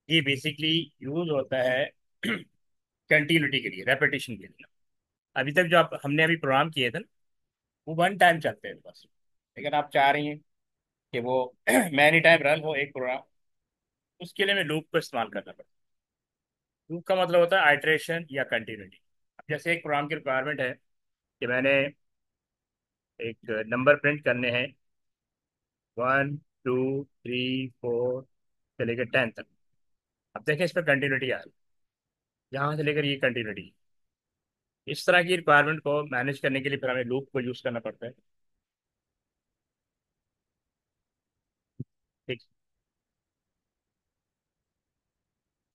ये basically use होता है कंटिन्यूटी के लिए, रेपिटेशन के लिए। अभी तक जो आप हमने अभी प्रोग्राम किए थे ना, वो वन टाइम चलते हैं बस। लेकिन आप चाह रही हैं कि वो मैनी टाइम रन हो एक प्रोग्राम, उसके लिए हमें लूप को इस्तेमाल करना पड़ता है। लूप का मतलब होता है आइट्रेशन या कंटिन्यूटी। अब जैसे एक प्रोग्राम की रिक्वायरमेंट है कि मैंने एक नंबर प्रिंट करने हैं, 1 2 3 4 से लेकर 10 तक। अब देखें इस पर कंटिन्यूटी आ रही है, यहाँ से लेकर ये कंटिन्यूटी। इस तरह की रिक्वायरमेंट को मैनेज करने के लिए फिर हमें लूप को यूज करना पड़ता है। ठीक।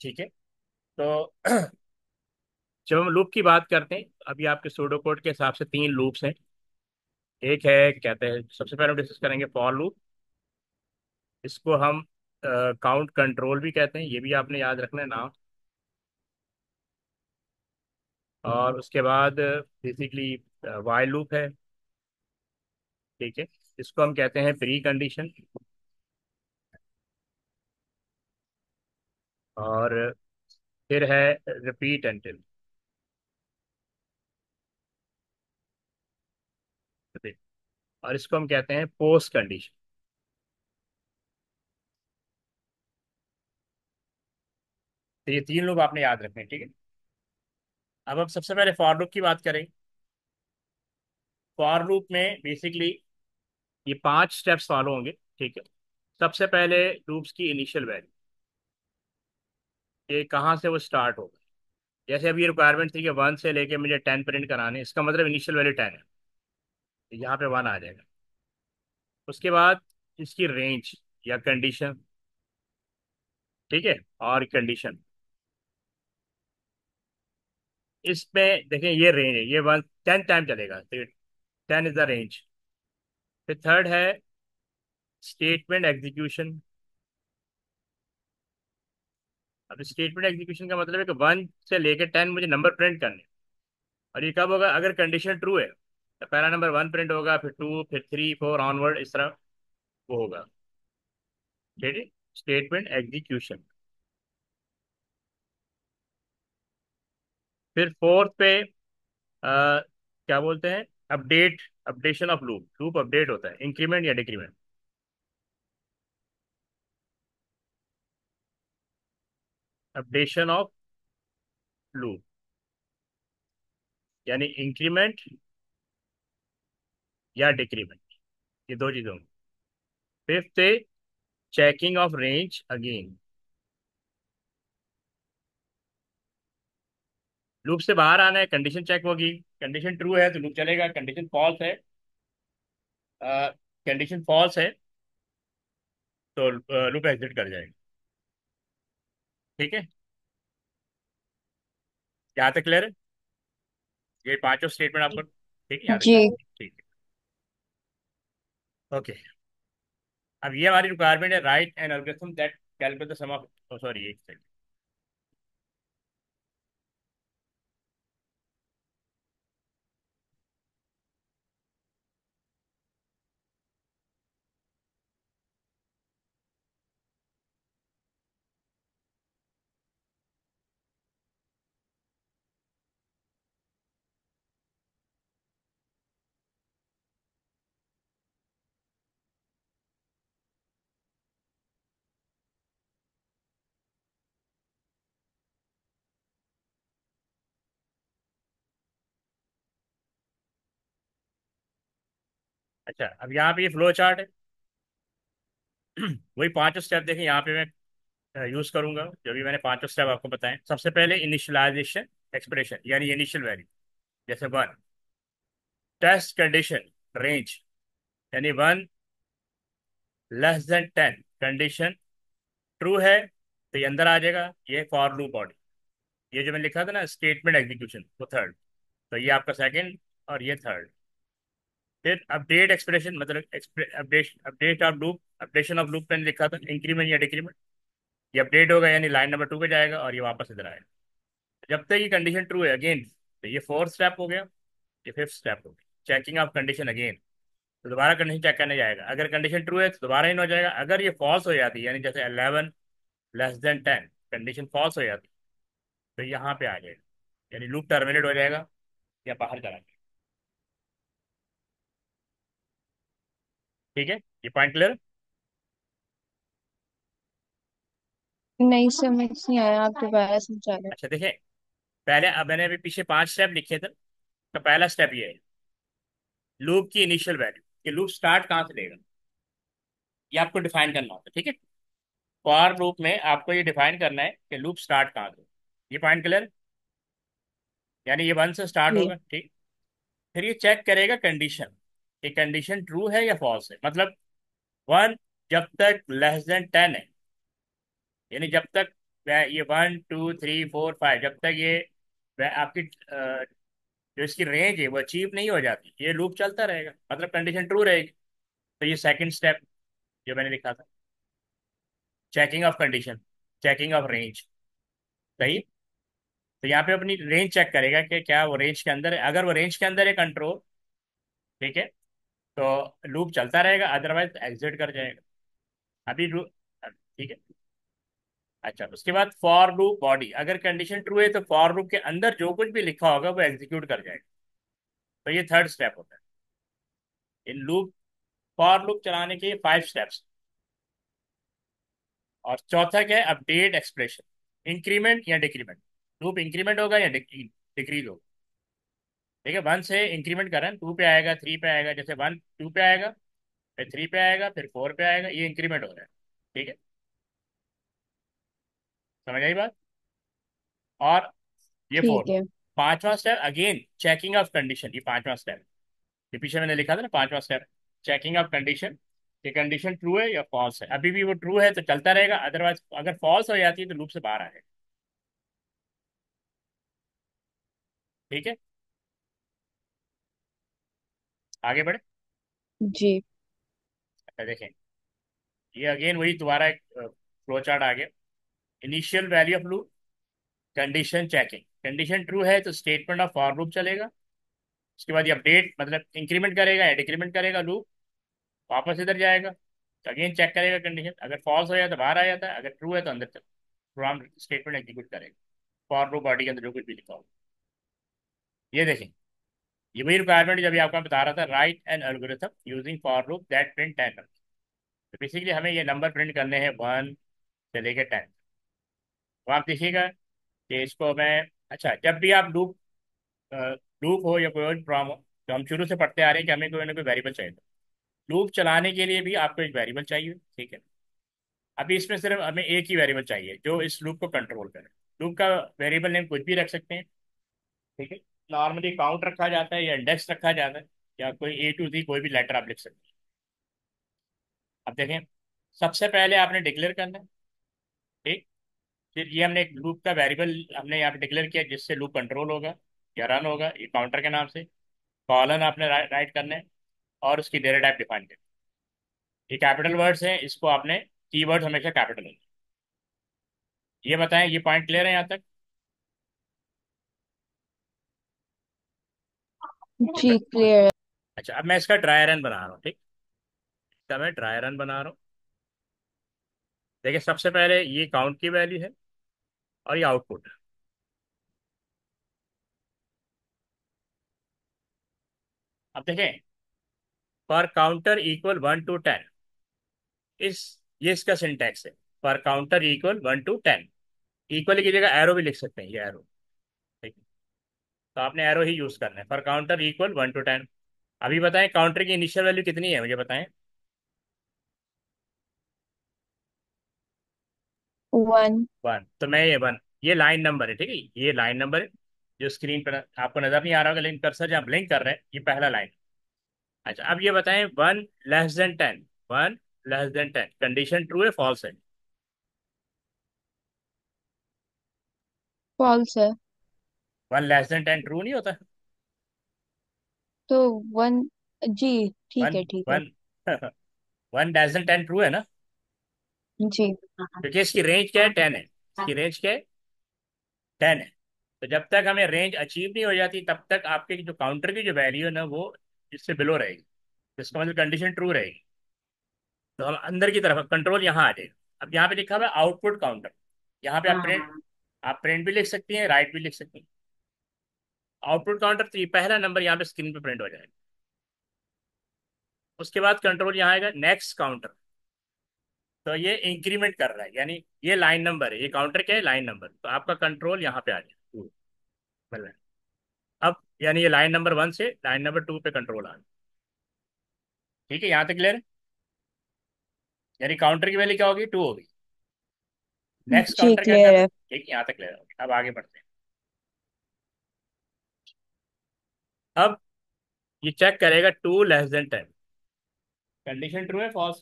ठीक है। तो जब हम लूप की बात करते हैं, अभी आपके सूडो कोड के हिसाब से तीन लूप्स हैं। एक है, कहते हैं, सबसे पहले हम डिस्कस करेंगे फॉर लूप। इसको हम काउंट कंट्रोल भी कहते हैं, ये भी आपने याद रखना है नाम। और उसके बाद बेसिकली वाइल लूप है। ठीक है। इसको हम कहते हैं प्री कंडीशन। और फिर है रिपीट एंटिल। और इसको हम कहते हैं पोस्ट कंडीशन। तो ये तीन लूप आपने याद रखने हैं, ठीक है। अब हम सबसे पहले फॉर लूप की बात करें। फॉर लूप में बेसिकली ये पांच स्टेप्स फॉलो होंगे। ठीक है। सबसे पहले लूप्स की इनिशियल वैल्यू, ये कहाँ से वो स्टार्ट होगा। जैसे अभी रिक्वायरमेंट थी कि 1 से लेके मुझे 10 प्रिंट कराने, इसका मतलब इनिशियल वैल्यू 10 है, तो यहाँ पे 1 आ जाएगा। उसके बाद इसकी रेंज या कंडीशन। ठीक है। और कंडीशन, इसमें देखें ये रेंज है, ये 10 टाइम चलेगा, तो 10 इज द रेंज। फिर थर्ड है स्टेटमेंट एग्जीक्यूशन। अब स्टेटमेंट एग्जीक्यूशन का मतलब है कि 1 से लेकर 10 मुझे नंबर प्रिंट करने। और ये कब होगा, अगर कंडीशन ट्रू है तो पहला नंबर 1 प्रिंट होगा, फिर 2, फिर 3 4 ऑनवर्ड, इस तरह वो होगा। ठीक है। Statement execution. फिर फोर्थ पे क्या बोलते हैं, update, updation of loop. Loop update होता है, इंक्रीमेंट या डिक्रीमेंट। अपडेशन ऑफ लूप यानी इंक्रीमेंट या डिक्रीमेंट, ये दो चीजों में। फिफ्थ है checking of range again. Loop से बाहर आना है, कंडीशन चेक होगी। कंडीशन ट्रू है तो लूप चलेगा, कंडीशन फॉल्स है, कंडीशन फॉल्स है तो लूप एग्जिट कर जाएगा। ठीक है। यहाँ तक क्लियर है। ये पांचों स्टेटमेंट आपको ठीक है, याद जी। रखना। ठीक है। ओके। अब ये हमारी रिक्वायरमेंट है, write an algorithm that calculate the sum of, sorry एक सेकंड। अच्छा, अब यहाँ पे ये फ्लो चार्ट है। वही पांचों स्टेप देखें यहाँ पे मैं यूज करूंगा, जो भी मैंने पांचों स्टेप आपको बताएं। सबसे पहले इनिशियलाइजेशन एक्सप्रेशन यानी इनिशियल वैल्यू, जैसे 1। टेस्ट कंडीशन रेंज यानी 1 < 10। कंडीशन ट्रू है तो ये अंदर आ जाएगा, ये फॉर लूप बॉडी। ये जो मैंने लिखा था ना स्टेटमेंट एग्जीक्यूशन, वो थर्ड। तो ये आपका सेकंड और ये थर्ड। फिर अपडेट एक्सप्रेशन मतलब update, update of loop, updation of loop मैंने लिखा था, इंक्रीमेंट या डिक्रीमेंट। ये अपडेट होगा यानी लाइन नंबर 2 पे जाएगा और ये वापस इधर आएगा। जब तक ये कंडीशन ट्रू है अगेन, तो ये फोर्थ स्टेप हो गया। ये फिफ्थ स्टेप हो गया, चेकिंग ऑफ कंडीशन अगेन। तो दोबारा कंडीशन चेक करने जाएगा, अगर कंडीशन ट्रू है तो दोबारा इन हो जाएगा। अगर ये फॉल्स हो जाती है यानी जैसे 11 < 10, कंडीशन फॉल्स हो जाती तो यहाँ पे आ जाएगा, यानी लूप टर्मिनेट हो जाएगा या बाहर चला जाएगा। ठीक है, ये पॉइंट क्लियर। नहीं समझ नहीं आया, आप दोबारा समझा रहे। अच्छा देखिए, पहले अब मैंने अभी पीछे 5 स्टेप लिखे थे, तो पहला स्टेप ये है लूप की इनिशियल वैल्यू, कि लूप स्टार्ट कहाँ से लेगा, ये आपको डिफाइन करना होता है। ठीक है, फॉर लूप में आपको ये डिफाइन करना है कि लूप स्टार्ट कहाँ से। ये पॉइंट क्लियर, यानी ये 1 से स्टार्ट जी। होगा। ठीक, फिर ये चेक करेगा कंडीशन, कि कंडीशन ट्रू है या फॉल्स है। मतलब 1 जब तक लेस देन 10 है, यानी जब तक ये 1 2 3 4 5 जब तक ये आपकी जो इसकी रेंज है वो अचीव नहीं हो जाती, ये लूप चलता रहेगा, मतलब कंडीशन ट्रू रहेगी। तो ये सेकंड स्टेप जो मैंने लिखा था, checking of condition, checking of range. सही। तो यहाँ पे अपनी रेंज चेक करेगा कि क्या वो रेंज के अंदर है। अगर वो रेंज के अंदर है कंट्रोल, ठीक है, तो लूप चलता रहेगा, अदरवाइज एग्जिट कर जाएगा। अभी लूप, ठीक है। अच्छा, उसके बाद फॉर लूप बॉडी, अगर कंडीशन ट्रू है तो फॉर लूप के अंदर जो कुछ भी लिखा होगा वो एग्जीक्यूट कर जाएगा। तो ये थर्ड स्टेप होता है। इन लूप, फॉर लूप चलाने के 5 स्टेप्स। और चौथा क्या है, अपडेट एक्सप्रेशन, इंक्रीमेंट या डिक्रीमेंट। लूप इंक्रीमेंट होगा या डिक्रीज होगा। ठीक है, 1 से इंक्रीमेंट करें, 2 पे आएगा, 3 पे आएगा, जैसे 1 2 पे आएगा, फिर 3 पे आएगा, फिर 4 पे आएगा, ये इंक्रीमेंट हो रहा है। ठीक है, समझ आई बात। और ये ठीक फोर, है। पांचवा step again checking of condition, ये पांचवा स्टेप। ये पीछे मैंने लिखा था ना, पांचवा स्टेप चेकिंग ऑफ कंडीशन, कि कंडीशन ट्रू है या फॉल्स है। अभी भी वो ट्रू है तो चलता रहेगा, अदरवाइज अगर फॉल्स हो जाती है तो लूप से बाहर आ जाएगा। ठीक है, आगे बढ़े। जी। अच्छा देखें, ये अगेन वही दोबारा एक फ्लो चार्ट आ गया। Initial value of loop, condition checking, condition true है तो स्टेटमेंट ऑफ फॉर लूप चलेगा। उसके बाद ये अपडेट, मतलब इंक्रीमेंट करेगा या डिक्रीमेंट करेगा लूप, वापस इधर जाएगा, तो अगेन चेक करेगा कंडीशन, अगर फॉल्स हो जाए तो बाहर आ जाता है, अगर ट्रू है तो अंदर चल प्रोग्राम स्टेटमेंट एग्जीक्यूट करेगा, फॉर लूप बॉडी के अंदर जो कुछ भी लिखा हो। ये देखें, ये वही रिक्वायरमेंट जब ये आपको बता रहा था, right an algorithm using for loop that print 10। तो बेसिकली हमें ये नंबर प्रिंट करने हैं 1 से लेकर 10। तो आप देखिएगा कि इसको मैं, अच्छा जब भी आप लूप, लूप हो या कोई और प्रॉब्लम हो, तो हम शुरू से पढ़ते आ रहे हैं कि हमें कोई ना कोई वेरिएबल चाहिए। लूप चलाने के लिए भी आपको एक वेरिएबल चाहिए। ठीक है, अभी इसमें सिर्फ हमें एक ही वेरिएबल चाहिए जो इस लूप को कंट्रोल करे। लूप का वेरिएबल नेम कुछ भी रख सकते हैं। ठीक है, नॉर्मली काउंट रखा जाता है या इंडेक्स रखा जाता है, या कोई A to Z कोई भी लेटर आप लिख सकते हैं। अब देखें, सबसे पहले आपने डिक्लेयर करना है। ठीक, फिर ये हमने एक लूप का वेरिएबल हमने यहाँ पे डिक्लेयर किया जिससे लूप कंट्रोल होगा या रन होगा, ये काउंटर के नाम से। कॉलन आपने राइट करना है, और उसकी डेटा टाइप डिफाइन करनी है। ये कैपिटल वर्ड्स हैं, इसको आपने कीवर्ड हमेशा कैपिटल होंगे। ये बताएं, ये पॉइंट क्लियर है यहाँ तक। जी क्लियर है। अच्छा, अब मैं इसका ड्राई रन बना रहा हूँ। ठीक, इसका मैं ड्राई रन बना रहा हूँ। देखिए, सबसे पहले ये काउंट की वैल्यू है और ये आउटपुट है। अब देखें, पर काउंटर इक्वल 1 to 10, इस ये इसका सिंटैक्स है। पर काउंटर इक्वल 1 to 10, इक्वल की जगह एरो भी लिख सकते हैं, ये एरो। ठीक है, तो आपने एरो ही यूज करना है, पर काउंटर इक्वल 1 to 10। अभी बताएं काउंटर की इनिशियल वैल्यू कितनी है, मुझे बताएं। 1। 1, तो मैं ये 1, ये लाइन नंबर है। ठीक है, ये लाइन नंबर है जो स्क्रीन पर आपको नजर नहीं आ रहा होगा, लेकिन कर्सर जहाँ ब्लिंक कर रहे हैं, ये पहला लाइन। अच्छा, अब ये बताएं 1 < 10, 1 < 10 कंडीशन ट्रू है फॉल्स है। फॉल्स है। 1 < 10 ट्रू नहीं होता। तो 1। जी। ठीक वन है ठीक है। वन 1 < 10 ट्रू है ना, जी। क्योंकि इसकी रेंज क्या है, 10 है। इसकी रेंज क्या है, 10 है। तो जब तक हमें रेंज अचीव नहीं हो जाती तब तक आपके जो काउंटर की जो वैल्यू है ना वो इससे बिलो रहेगी, इसका मतलब कंडीशन ट्रू रहेगी। तो हम अंदर की तरफ कंट्रोल यहाँ आ जाएगा। अब यहाँ पे लिखा हुआ है आउटपुट काउंटर, यहाँ पे आप प्रिंट भी लिख सकती हैं, राइट भी लिख सकती हैं। आउटपुट काउंटर 3, पहला नंबर यहाँ पे स्क्रीन पे प्रिंट हो जाएगा। उसके बाद कंट्रोल यहाँ आएगा नेक्स्ट काउंटर। तो ये इंक्रीमेंट कर रहा है, यानी ये लाइन नंबर है, ये काउंटर क्या है, लाइन नंबर। तो आपका कंट्रोल यहाँ पे आ जाएगा 2। मतलब अब यानी ये लाइन नंबर 1 से लाइन नंबर 2 पे कंट्रोल आ गया। ठीक है, यहाँ तक क्लियर है। यानी काउंटर की वैल्यू क्या होगी, 2 होगी। नेक्स्ट जी काउंटर क्या क्लियर कर रहे है। हैं, ठीक है, यहाँ तक क्लियर हो गया। अब आगे बढ़ते हैं। अब ये चेक करेगा 2 <10। कंडीशन ट्रू है फॉल्स।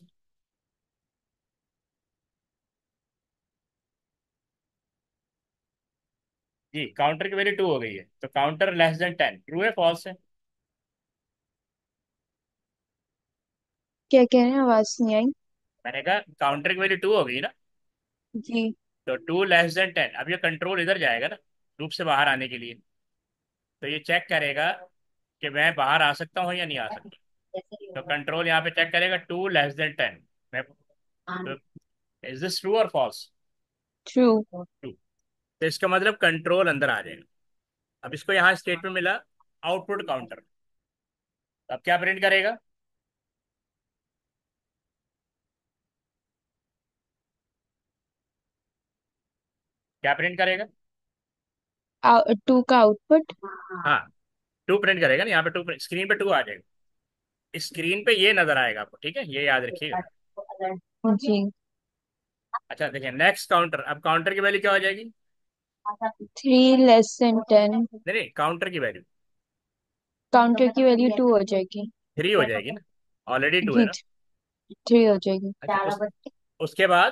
जी, काउंटर की वैल्यू 2 हो गई है, तो काउंटर <10 ट्रू है फॉल्स है। क्या कह रहे हैं, आवाज नहीं आई। मैंने कहा काउंटर की वैल्यू 2 हो गई ना, जी। तो 2 <10। अब ये कंट्रोल इधर जाएगा ना, लूप से बाहर आने के लिए। तो ये चेक करेगा कि मैं बाहर आ सकता हूँ या नहीं आ सकता। तो कंट्रोल यहाँ पे चेक करेगा 2 <10। मैं तो इज दिस ट्रू और फॉल्स। ट्रू। ट्रू। तो इसका मतलब कंट्रोल अंदर आ जाएगा। अब इसको यहाँ स्टेटमेंट मिला आउटपुट काउंटर। अब क्या प्रिंट करेगा, क्या प्रिंट करेगा। 2 का आउटपुट। हाँ, 2 प्रिंट करेगा ना, यहाँ पे 2, स्क्रीन पे 2 आ जाएगा। स्क्रीन पे ये नजर आएगा आपको, ठीक है, ये याद रखिएगा। जी। अच्छा देखिए, नेक्स्ट काउंटर, अब काउंटर की वैल्यू क्या हो जाएगी। 3 <10। नहीं नहीं, काउंटर की वैल्यू काउंटर की वैल्यू 2 हो जाएगी। 3 हो जाएगी ना, ऑलरेडी 2 है जी। ना। 3 हो जाएगी। अच्छा उसके बाद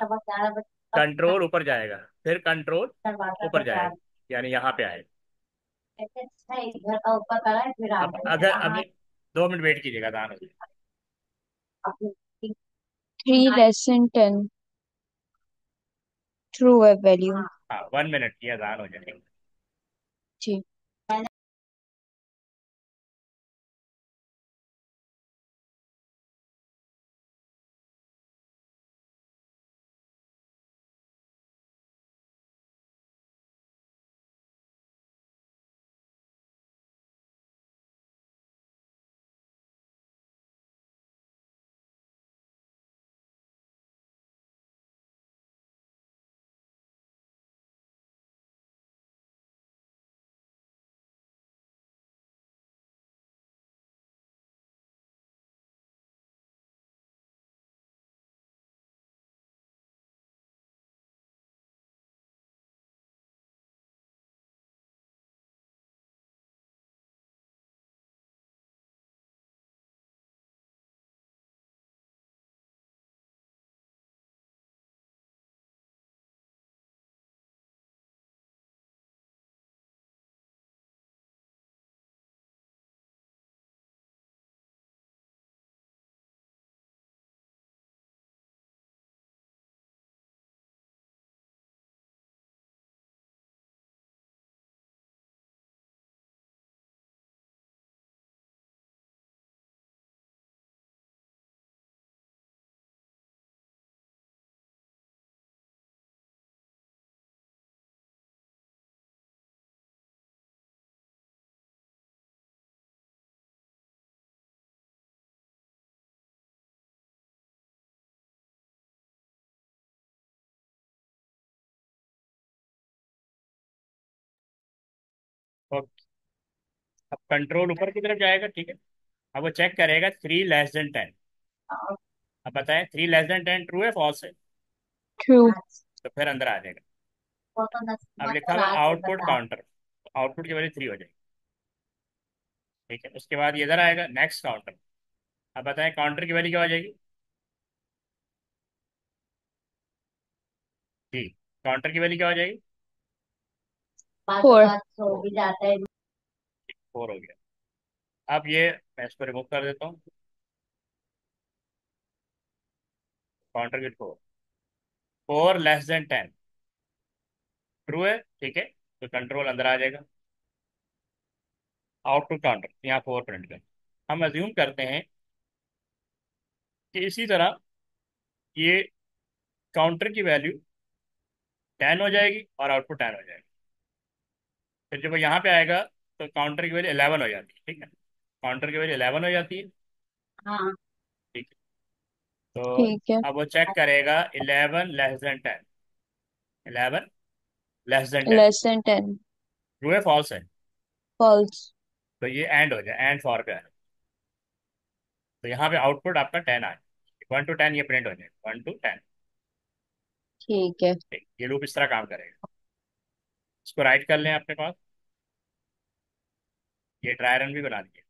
कंट्रोल ऊपर जाएगा, फिर कंट्रोल ऊपर जाएगा, यानी यहाँ पे आएगा। अब अगर अब ये 2 मिनट वेट कीजिएगा, दान हो जाए। 3 <10। ट्रू है वैल्यू। हाँ, 1 मिनट की दान हो जाएगी। जी। तो अब कंट्रोल ऊपर की तरफ जाएगा, ठीक है। अब वो चेक करेगा 3 <10। अब बताएं 3 <10 ट्रू है फॉल्स है। ट्रू। तो फिर अंदर आ जाएगा। अब लिखा हुआ आउटपुट काउंटर, आउटपुट की वैल्यू 3 हो जाएगी। ठीक है, उसके बाद ये इधर आएगा नेक्स्ट काउंटर। अब बताएं काउंटर की वैल्यू क्या हो जाएगी। जी, काउंटर की वैल्यू क्या हो जाएगी। 4। 4 हो गया। अब ये मैं इसको रिमूव कर देता हूँ, काउंटर की 4 <10 ट्रू है, ठीक है। तो कंट्रोल अंदर आ जाएगा। आउटपुट काउंटर यहाँ 4 प्रिंट कर। हम अज्यूम करते हैं कि इसी तरह ये काउंटर की वैल्यू 10 हो जाएगी और आउटपुट 10 हो जाएगी। फिर जब वो यहाँ पे आएगा तो काउंटर की वैल्यू 11 हो जाती है, ठीक है। काउंटर की वैल्यू 11 हो जाती है, हाँ। ठीक है। तो ठीक है। अब वो चेक करेगा 11 <10। 11 <10। <10। ट्रू है फॉल्स है? फॉल्स। तो ये एंड हो जाए, एंड फॉर पे है। तो यहाँ पे आउटपुट आपका 10 आए, 1 to 10 ये प्रिंट हो जाए, 1 to 10। ठीक है। ठीक, ये लूप इस तरह काम करेगा। इसको राइट कर लें अपने पास, ये ट्राई रन भी बना दिए।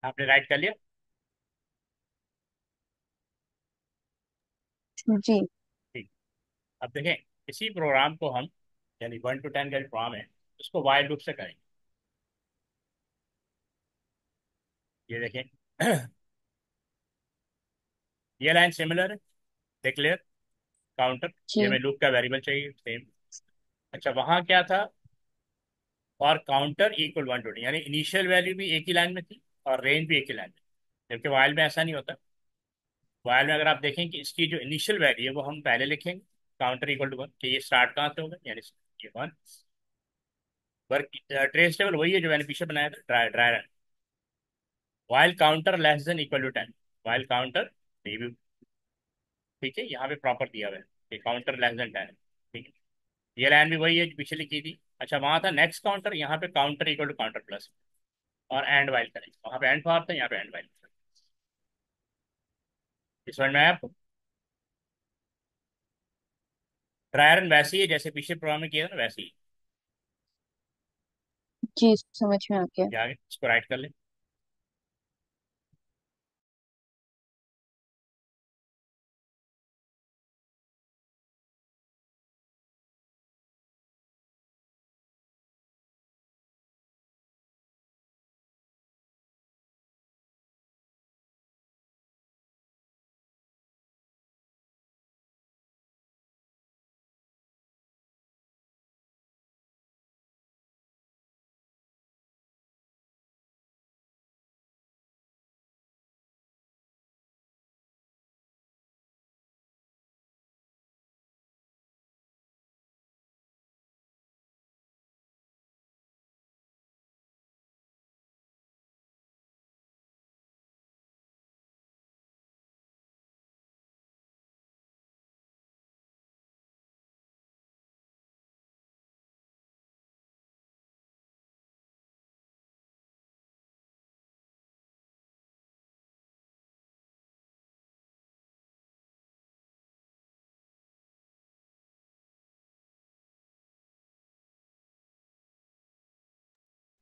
आपने राइट कर लिया? जी। ठीक। अब देखें, इसी प्रोग्राम को हम, यानी 1 to 10 का जो प्रोग्राम है, उसको वाइल लूप से करेंगे। ये देखें ये लाइन सिमिलर है, डिक्लेयर काउंटर, ये हमें जी। लूप का वेरिएबल चाहिए सेम। अच्छा, वहां क्या था? और काउंटर इक्वल 1 to 10, यानी इनिशियल वैल्यू भी एक ही लाइन में थी और रेंज भी एक ही लाइन में, जबकि वाइल में ऐसा नहीं होता। वाइल में अगर आप देखें कि इसकी जो इनिशियल वैल्यू है वो हम पहले लिखेंगे, काउंटर इक्वल टू वन, कि ये स्टार्ट कहाँ से होगा, यानी ये वन। वर्क ट्रेस टेबल वही है जो मैंने पीछे बनाया था, dry dry run. While counter less than equal to 10, while counter, ये भी ठीक है, यहाँ पे प्रॉपर दिया हुआ है कि काउंटर लेस देन 10। ठीक है, ये लाइन भी वही है जो पिछले लिखी थी। अच्छा, वहां था नेक्स्ट काउंटर, यहाँ पे counter equal to counter plus, और एंड वाइल करेंगे, वहां पे एंड फॉर था, यहाँ पे एंड वाइल। इस समझ में आया आपको? ड्राई रन वैसे ही है जैसे पिछले प्रोग्राम में किया था ना, वैसे ही। जी समझ में आ गया। ये आगे इसको राइट कर ले।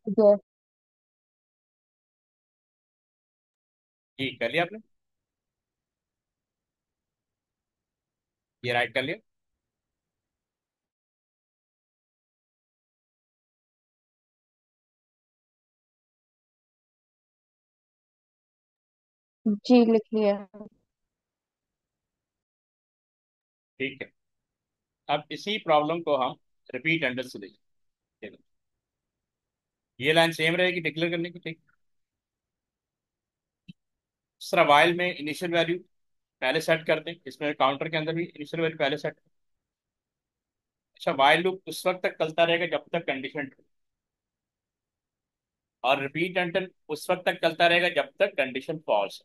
ये जी कर लिया आपने? ये राइट कर लिया? जी लिख लिया। ठीक है, अब इसी प्रॉब्लम को हम रिपीट अंडर से देखिए। ये लाइन सेम रहेगी डिक्लेयर करने की, ठीक। इस तरह वाइल में इनिशियल वैल्यू पहले सेट करते हैं, इसमें काउंटर के अंदर भी इनिशियल वैल्यू पहले सेट। अच्छा, वाइल लूप उस वक्त तक चलता रहेगा जब तक कंडीशन ट्रू, और रिपीट अंटिल उस वक्त तक चलता रहेगा जब तक कंडीशन फॉल्स।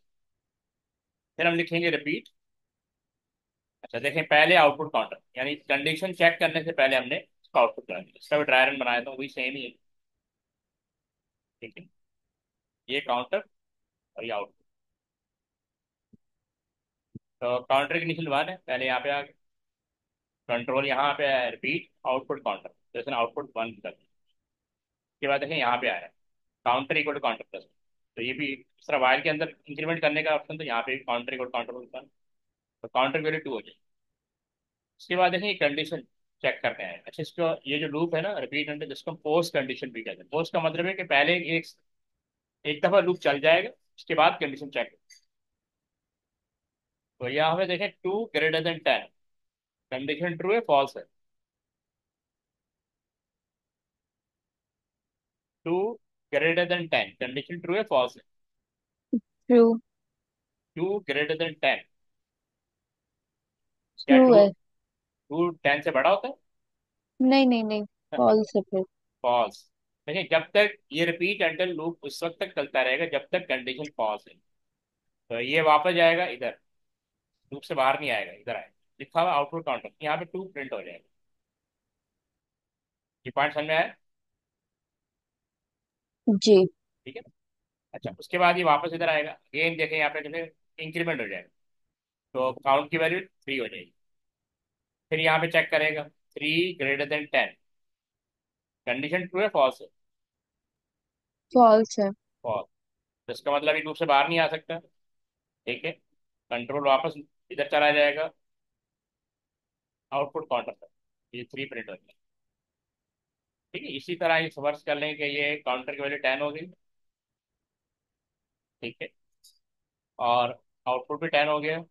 फिर हम लिखेंगे रिपीट। अच्छा देखें, पहले आउटपुट काउंटर, यानी कंडीशन चेक करने से पहले हमने इसका आउटपुट कर दिया, इसका भी ड्राई रन बनाया था, वही सेम ही है। ठीक है, ये काउंटर और ये आउटपुट। तो काउंटर की इनिशियल वन है, पहले यहाँ पे आ गया, कंट्रोल यहाँ पे है, रिपीट आउटपुट काउंटर, जैसे आउटपुट वन कर दिया। उसके बाद देखें यहाँ पे आया counter equal to counter plus. तो ये भी इस तरह वाइल के अंदर इंक्रीमेंट करने का ऑप्शन, तो यहाँ पे काउंटर इक्वल काउंटर प्लस, तो काउंटर वैल्यू टू हो जाए। उसके बाद देखें कंडीशन चेक करते हैं। अच्छा, इसको ये जो लूप है ना रिपीट एंड, जिसको हम पोस्ट कंडीशन भी कहते हैं। पोस्ट का मतलब है कि पहले एक एक दफा लूप चल जाएगा, उसके बाद कंडीशन चेक। तो यहाँ पे देखें 2 > 10, कंडीशन ट्रू है फॉल्स है। 2 > 10, कंडीशन ट्रू है फॉल्स है। ट्रू। 2 > 10, क्या ट्रू टू है। टू 10 से बड़ा होता नहीं नहीं नहीं, है? फॉल्स है फिर। फॉल्स। देखिए, जब तक ये रिपीट एंड लूप उस वक्त तक चलता रहेगा जब तक कंडीशन फॉल्स है। तो ये वापस जाएगा इधर, लूप से बाहर नहीं आएगा, इधर आएगा, लिखा हुआ आउटपुट काउंटर, यहाँ पे टू प्रिंट हो जाएगा। ये पॉइंट समझ में आया? जी। ठीक है। अच्छा, उसके बाद ये वापस इधर आएगा, अगेन देखें यहाँ पे जैसे इंक्रीमेंट हो जाएगा, तो काउंट की वैल्यू 3 हो जाएगी। फिर यहाँ पे चेक करेगा 3 > 10, कंडीशन ट्रू है फॉल्स है? फॉल्स है। फॉल्स। तो इसका मतलब ये लूप से बाहर नहीं आ सकता। ठीक है, कंट्रोल वापस इधर चला जाएगा, आउटपुट काउंटर पर, ये 3 प्रिंट हो जाएगा। ठीक है, इसी तरह ये समर्थ कर लें कि ये काउंटर की वैल्यू 10 हो गई। ठीक है, और आउटपुट भी 10 हो गया।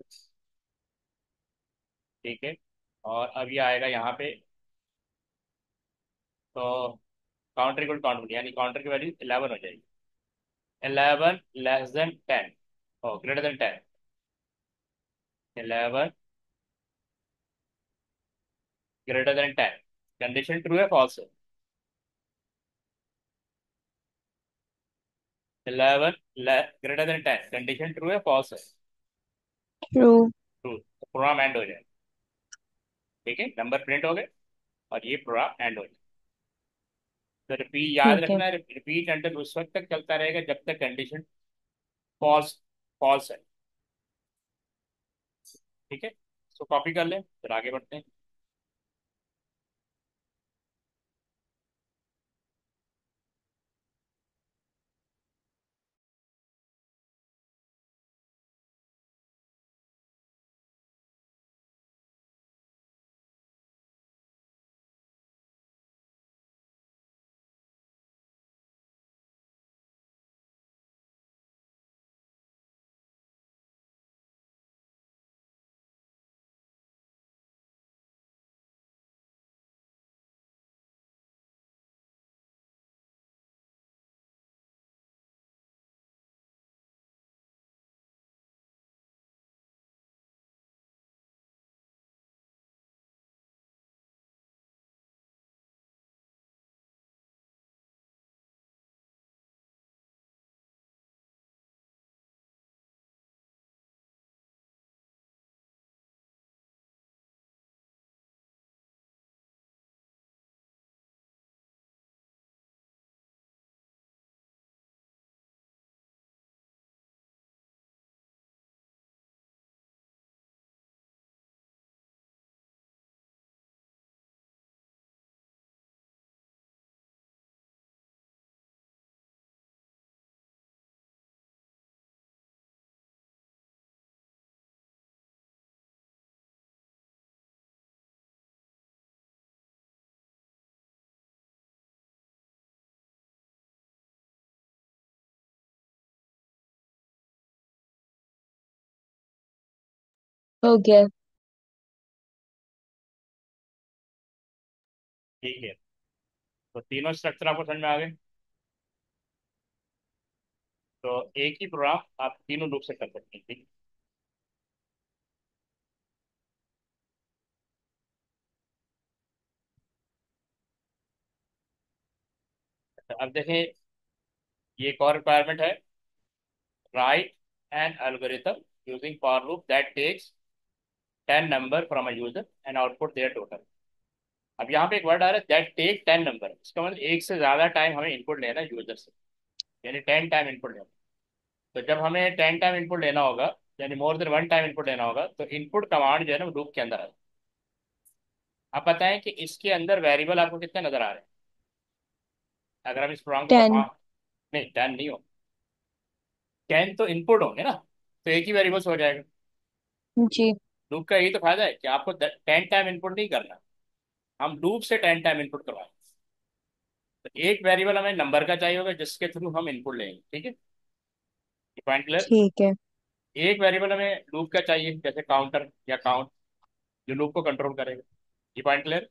ठीक है, और अब ये आएगा यहाँ पे, तो काउंटर इक्वल काउंटर, यानी काउंटर की वैल्यू 11 हो जाएगी। 11 < 10, oh greater than 10, 11 greater than 10, condition true है फॉल्स है? 11 ग्रेटर देन 10, कंडीशन ट्रू है फॉल्स है? ट्रू। ट्रू, तो प्रोग्राम एंड हो जाएगा। ठीक है, नंबर प्रिंट हो गए और ये प्रोग्राम एंड हो जाएगा। तो रिपीट याद ठीक है। रखना, रिपीट अंटिल उस वक्त तक चलता रहेगा जब तक कंडीशन फॉल्स फॉल्स है। ठीक है, तो कॉपी कर लें फिर आगे बढ़ते हैं। हो गया। ठीक है, तो तीनों स्ट्रक्चर आपको समझ में आ गए। तो एक ही प्रोग्राम आप तीनों लूप से कर सकते हैं। ठीक है, अब देखें, ये एक और रिक्वायरमेंट है, write an algorithm using for loop that takes 10 number from a user and output their total. अब यहाँ पे एक वर्ड आ रहा है दैट टेक 10 नंबर, इसका मतलब एक से ज्यादा टाइम हमें इनपुट लेना है यूजर से, यानी 10 टाइम इनपुट लेना। तो जब हमें 10 टाइम इनपुट लेना होगा, यानी more than one time input लेना होगा, तो इनपुट कमांड जो है ना वो लूप के अंदर है। आप बताएं कि इसके अंदर वेरिएबल आपको कितने नजर आ रहे हैं? अगर हम इस प्रोग्राम को 10। परफॉर्म, नहीं 10 नहीं हो, 10 तो इनपुट होंगे ना, तो एक ही वेरिएबल्स हो जाएगा। जी। लूप का यही तो फायदा है कि आपको 10 टाइम इनपुट नहीं करना, हम लूप से 10 टाइम इनपुट करवाएं। तो एक वेरिएबल हमें नंबर का चाहिए होगा जिसके थ्रू हम इनपुट लेंगे। ठीक है, ये पॉइंट क्लियर। ठीक है। एक वेरिएबल हमें लूप का चाहिए जैसे काउंटर या काउंट, जो लूप को कंट्रोल करेगा। ये पॉइंट क्लियर।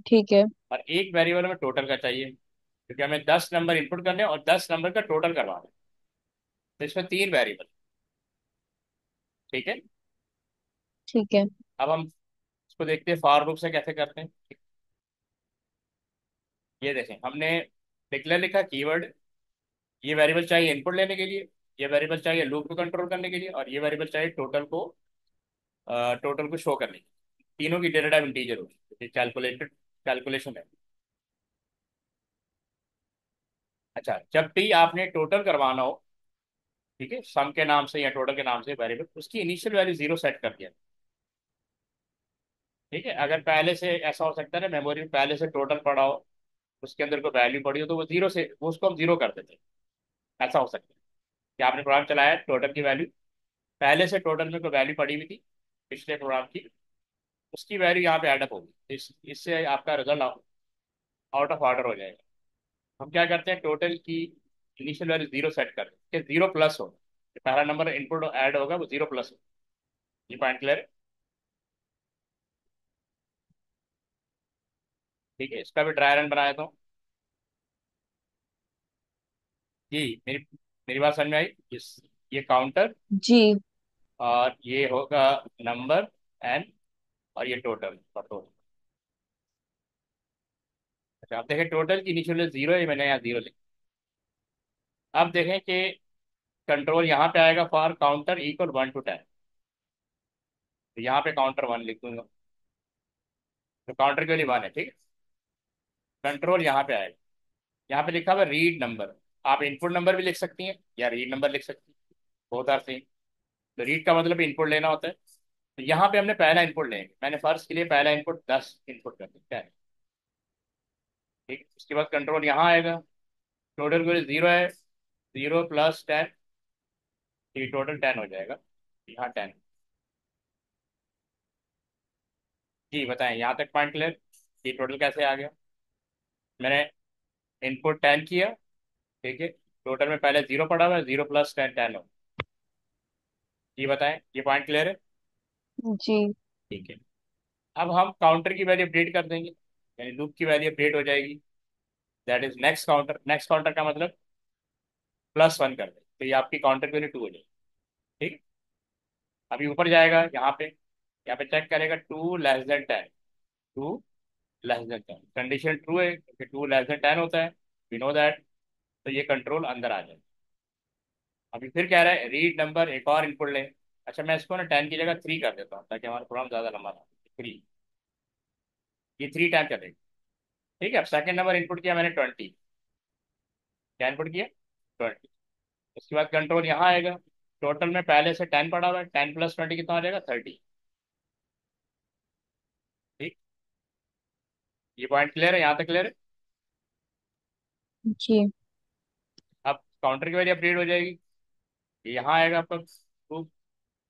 ठीक है। और एक वेरिएबल हमें टोटल का चाहिए क्योंकि हमें 10 नंबर इनपुट करने हैं और 10 नंबर का टोटल करवाना है। तो इसमें तीन वेरिएबल। ठीक है, ठीक है। अब हम इसको देखते हैं फॉर लूप से कैसे करते हैं। ये देखें, हमने डिक्लेयर लिखा कीवर्ड, ये वेरिएबल चाहिए इनपुट लेने के लिए, ये वेरिएबल चाहिए लूप को कंट्रोल करने के लिए, और ये वेरिएबल चाहिए टोटल को शो करने के लिए। तीनों की डेटा टाइप इंटीजर होगी, कैलकुलेटेड कैलकुलेशन है। अच्छा, जब भी आपने टोटल करवाना हो, ठीक है, सम के नाम से या टोटल के नाम से वेरिएबल, उसकी इनिशियल वैल्यू जीरो सेट कर दिया। ठीक है, अगर पहले से ऐसा हो सकता है ना, मेमोरी में पहले से टोटल पड़ा हो, उसके अंदर कोई वैल्यू पड़ी हो, तो वो जीरो से वो उसको हम जीरो कर देते हैं। ऐसा हो सकता है कि आपने प्रोग्राम चलाया, टोटल की वैल्यू पहले से टोटल में कोई वैल्यू पड़ी हुई थी पिछले प्रोग्राम की, उसकी वैल्यू यहाँ पे एडअप होगी, इससे आपका रिजल्ट आउट ऑफ ऑर्डर हो जाएगा। हम क्या करते हैं, टोटल की इनिशियल वैल्यू जीरो सेट कर देते हैं, जीरो प्लस हो, पहला नंबर इनपुट ऐड होगा वो जीरो प्लस हो। ये पॉइंट क्लियर है। ठीक है, इसका भी ड्राई रन बनाया तो जी, मेरी मेरी बात समझ में आई। ये काउंटर जी। और ये होगा नंबर एन, और ये टोटल और टोटल। अच्छा आप देखें टोटल की इनिशियल जीरो है, मैंने यहाँ जीरो लिखा। अब देखें कि कंट्रोल यहाँ पे आएगा फॉर काउंटर इक्वल 1 to 10। तो यहाँ पे काउंटर 1 लिख दूंगा। तो काउंटर के लिए 1 है, ठीक है। कंट्रोल यहाँ पे आएगा, यहाँ पे लिखा हुआ रीड नंबर। आप इनपुट नंबर भी लिख सकती हैं या रीड नंबर लिख सकती हैं, बहुत आर सेम। तो रीड का मतलब इनपुट लेना होता है। तो यहाँ पे हमने पहला इनपुट लेंगे, मैंने फर्स्ट के लिए पहला इनपुट 10 इनपुट कर दिया, 10। ठीक, उसके बाद कंट्रोल यहाँ आएगा। टोटल को जीरो है, 0 + 10, ये टोटल 10 हो जाएगा। यहाँ 10। जी बताएं, यहाँ तक पॉइंट क्लियर? ये टोटल कैसे आ गया? मैंने इनपुट 10 किया, ठीक है। टोटल में पहले जीरो पड़ा हुआ है, 0 + 10 10 हो। ये बताएं, ये पॉइंट क्लियर है? जी। ठीक है। अब हम काउंटर की वैल्यू अपडेट कर देंगे, यानी लूप की वैल्यू अपडेट हो जाएगी। That is next counter. Next counter का मतलब +1 कर दें, तो ये आपकी काउंटर की वैल्यू 2 हो जाएगी। ठीक। अभी ऊपर जाएगा, यहाँ पे चेक करेगा 2 <10। 2 <10 कंडीशन ट्रू है क्योंकि 2 <10 होता है, वी नो दैट। तो ये कंट्रोल अंदर आ जाए। अभी फिर कह रहा है रीड नंबर, एक और इनपुट ले। अच्छा मैं इसको ना 10 की जगह 3 कर देता हूँ ताकि हमारा प्रोग्राम ज़्यादा लंबा ना। 3, ये 3 टाइम चलेगा। ठीक है। अब सेकंड नंबर इनपुट किया मैंने 20। क्या इनपुट किया? 20। उसके बाद कंट्रोल यहाँ आएगा। टोटल में पहले से 10 पड़ा हुआ है, 10 + 20 कितना हो जाएगा? 30। ठीक। ये पॉइंट क्लियर है? यहाँ तक क्लियर है? जी। अब काउंटर की वैल्यू अपडेट हो जाएगी, ये यहाँ आएगा आपका प्रूफ।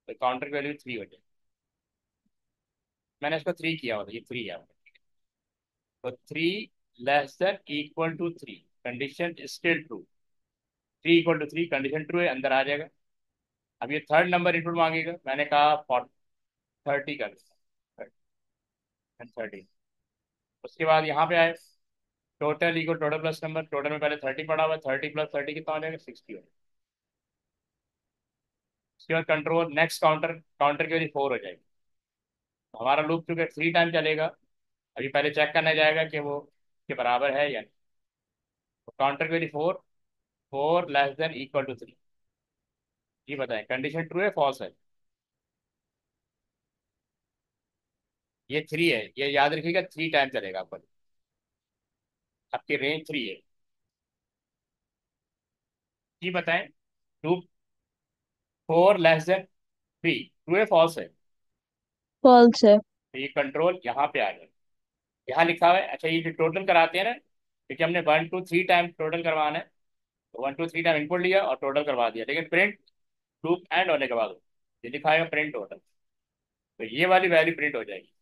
तो काउंटर की वैल्यू 3 हो जाएगी। मैंने इसको 3 किया होता, ये 3 है आपका। तो 3 < <3 condition still true. 3 = 3 condition true है, अंदर आ जाएगा। अब ये थर्ड नंबर इनपुट मांगेगा, मैंने कहा 30 कर देता, 30। उसके बाद यहाँ पे आए total equal total plus number. Total में पहले 30 पड़ा हुआ है, 30 + 30 कितना हो जाएगा? 60 हो जाएगा। उसके बाद कंट्रोल नेक्स्ट काउंटर, काउंटर की वैल्यू 4 हो जाएगी। तो हमारा लूप चूंकि 3 टाइम चलेगा, अभी पहले चेक करने जाएगा कि वो के बराबर है या नहीं। तो काउंटर की वैल्यू 4, 4 < <3। ये बताएं कंडीशन ट्रू है फॉल्स है? ये 3 है, ये याद रखिएगा 3 टाइम चलेगा आपका। आपकी रेंज 3 है। ये बताएं लूप 4 < <3 ट्रू है फॉल्स है? फॉल्स है। तो ये कंट्रोल यहाँ पे आ जाए। यहाँ लिखा हुआ है, अच्छा ये जो टोटल कराते हैं ना, क्योंकि हमने 1 2 3 टाइम टोटल करवाना है। तो 1 2 3 टाइम इनपुट लिया और टोटल करवा दिया, लेकिन प्रिंट लूप एंड होने के बाद ये दिखाएगा प्रिंट टोटल। तो ये वाली वैल्यू प्रिंट हो जाएगी,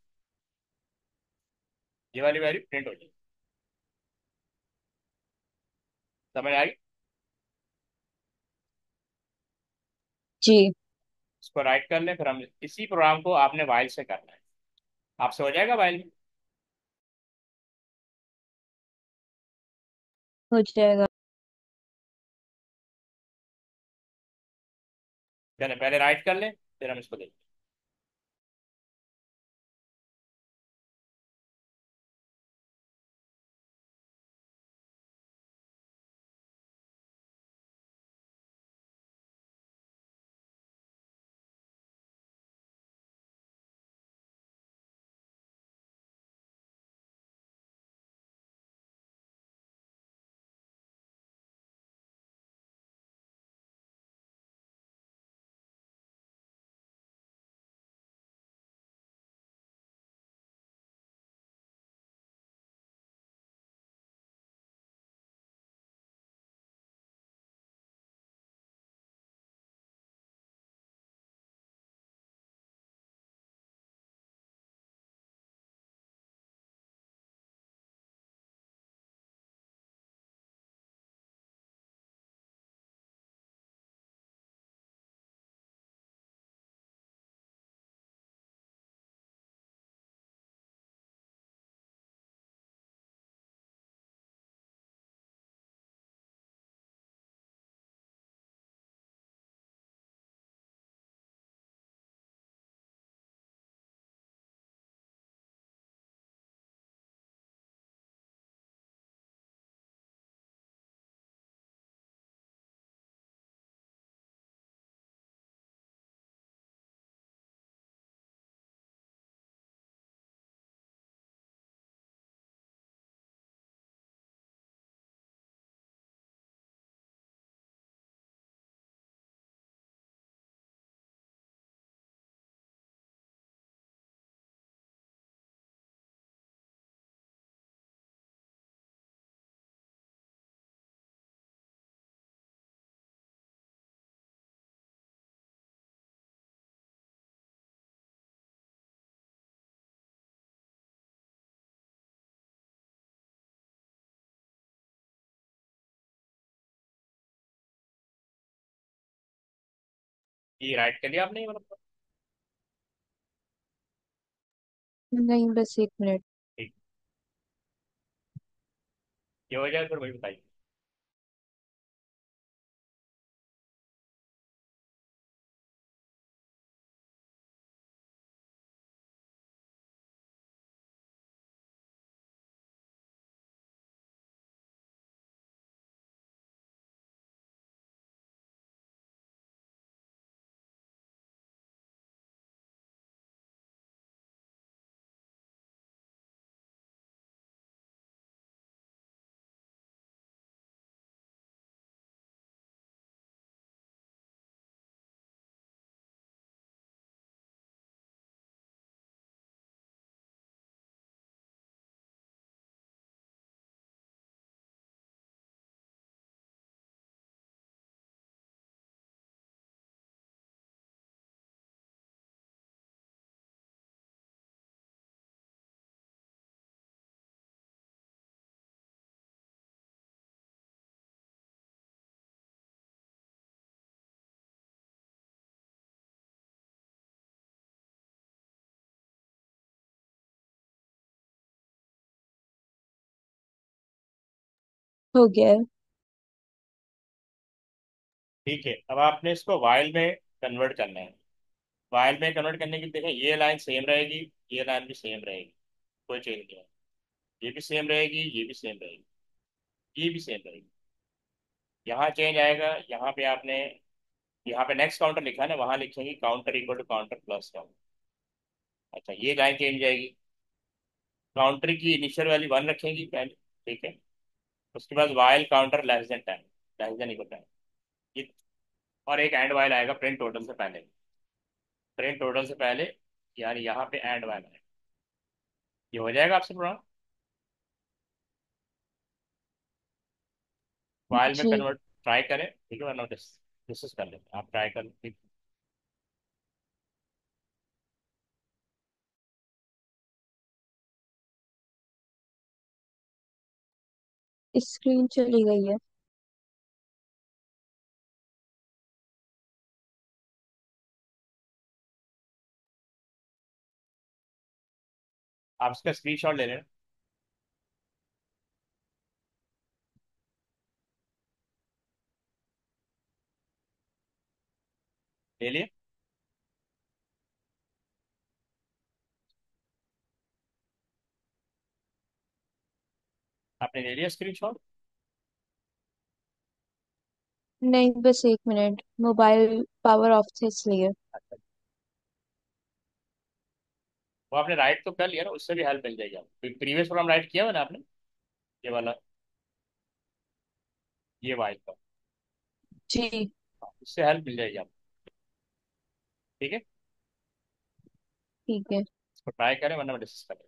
ये वाली वैल्यू प्रिंट हो जाएगी। समझ आई? जी। इसको राइट कर लें, फिर हम इसी प्रोग्राम को आपने वाइल से करना है। आपसे हो जाएगा वाइल में? हो जाएगा। चले पहले राइट कर लें, फिर हम इसको देखें। ये राइट कर लिया आपने ये मतलब? नहीं, बस 1 मिनट। ठीक। ये हो जाए फिर वही बताइए। हो गया है। ठीक है, अब आपने इसको वाइल में कन्वर्ट करना है। वाइल में कन्वर्ट करने की देखें, ये लाइन सेम रहेगी, ये लाइन भी सेम रहेगी, कोई चेंज नहीं है। ये भी सेम रहेगी, ये भी सेम रहेगी, ये भी सेम रहेगी। यहाँ चेंज आएगा, यहाँ पे आपने, यहाँ पे नेक्स्ट काउंटर लिखा है ना, वहाँ लिखेंगे counter equal to counter plus counter. अच्छा, ये लाइन चेंज जाएगी। काउंटर की इनिशियल वैल्यू 1 रखेंगी पहले। ठीक है। उसके बाद while counter less than 10, less than equal 10। ये, और एक एंड वाइल आएगा प्रिंट टोटल से पहले। प्रिंट टोटल से पहले, यानी यहाँ पे एंड वाइल आएगा। ये हो जाएगा आपसे प्रोग्राम। वाइल में जी। कन्वर्ट ट्राई करें, ठीक है, वरना डिस्कस कर लेते हैं, आप ट्राई कर ठीक। स्क्रीन चली गई है। आप इसका स्क्रीनशॉट ले लेना। ले लिए? आपने ले लिया स्क्रीनशॉट? नहीं, बस 1 मिनट, मोबाइल पावर ऑफ थे इसलिए। वो आपने राइट तो कर लिया ना, उससे भी हेल्प मिल जाएगी आपको। प्रीवियस प्रोग्राम राइट किया हुआ ना आपने, ये वाला, ये वाइल का। जी। हाँ, उससे हेल्प मिल जाएगी आपको। ठीक है, ठीक है। इसको ट्राई करें, वरना डिस्कस करें।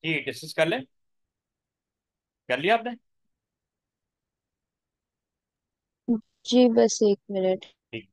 ये डिस्कस कर ले। कर लिया आपने? जी बस 1 मिनट। ठीक।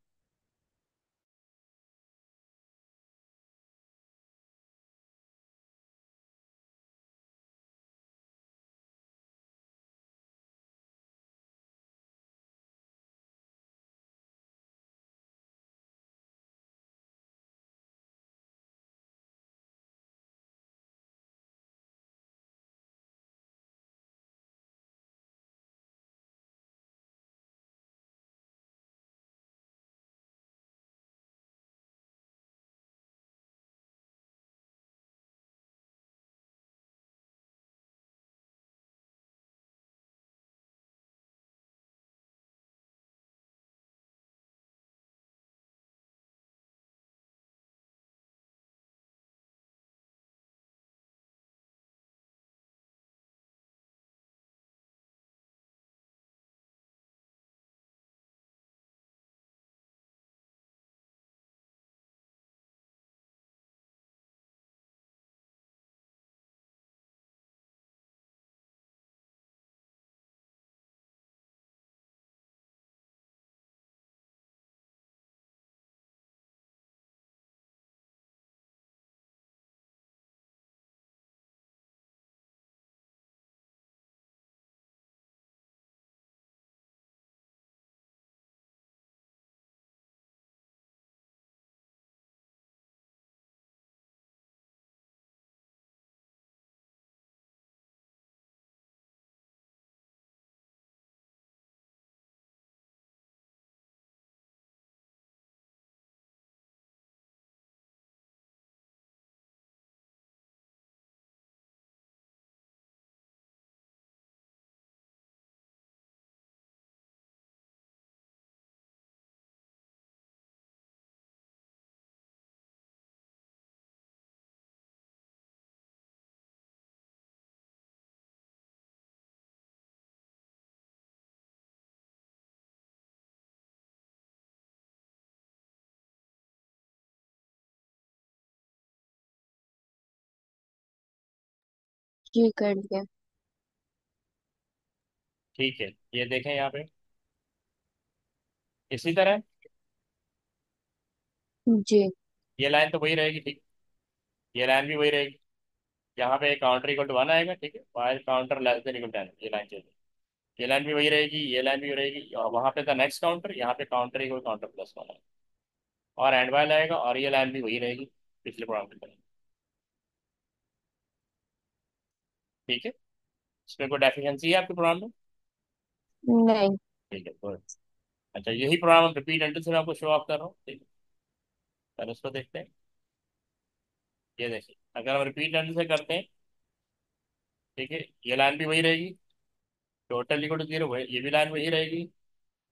जी कर लिया। ठीक है, ये देखें यहाँ पे इसी तरह। जी। ये लाइन तो वही रहेगी, ठीक। ये लाइन भी वही रहेगी। यहाँ पे काउंटर इक्वल टू 1 आएगा, ठीक है, while counter less than equal to 10, ये लाइन चेंज। ये लाइन भी वही रहेगी, ये लाइन भी रहेगी, और वहाँ पे था नेक्स्ट काउंटर, यहाँ पे काउंटर इक्वल काउंटर प्लस 1 है। और एंड वाइल आएगा, और ये लाइन भी वही रहेगी पिछले प्रोग्राम की तरह। ठीक है। इसमें कोई डेफिशिएंसी है आपके प्रोग्राम में? नहीं। ठीक है, गुड। अच्छा, यही प्रोग्राम हम रिपीट एंड से मैं आपको शो ऑफ कर रहा हूँ, ठीक है। पहले उसको देखते हैं। ये देखिए, अगर हम रिपीट एंड से करते हैं, ठीक है, ये लाइन भी वही रहेगी, टोटल इक्वल टू 0, ये भी लाइन वही रहेगी,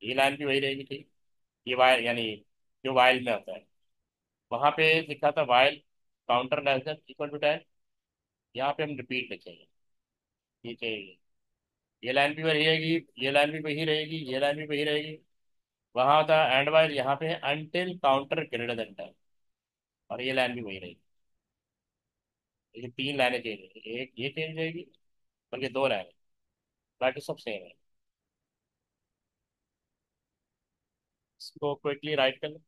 ये लाइन भी वही रहेगी, ठीक। ये वाइल यानी जो वाइल में होता है, वहां पे लिखा था while counter less than equal to 10, यहाँ पे हम रिपीट लिखेंगे। ठीक है, ये लाइन भी वही रहेगी, ये लाइन भी वही रहेगी, ये लाइन भी वही रहेगी। वहां था एंड वाइल, यहाँ पे है अनटिल काउंटर ग्रेटर देन 10, और ये लाइन भी वही रहेगी। ये 3 लाइनें चेंज होगी, एक ये चेंज रहेगी, बल्कि 2 लाइनें, बाकी सब सेम है। इसको क्विकली राइट कर लो।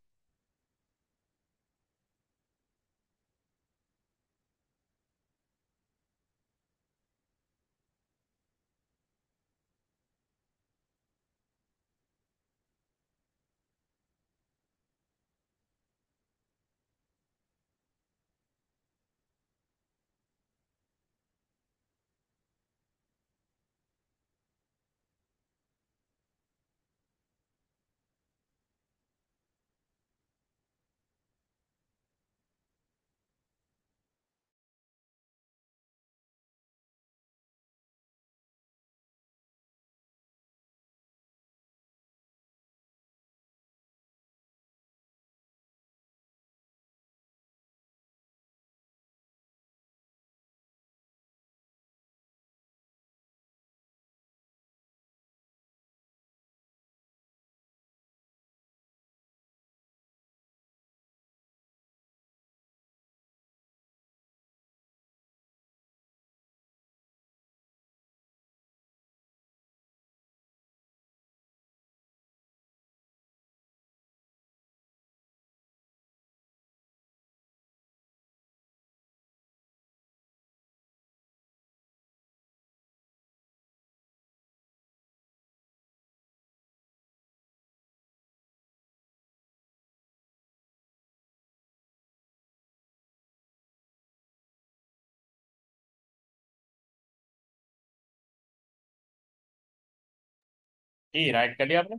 जी राइट कर लिया आपने।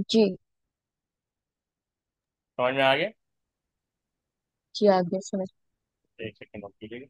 जी। समझ में आ गया। जी, आगे समझ। एक सेकंड और कीजिएगा।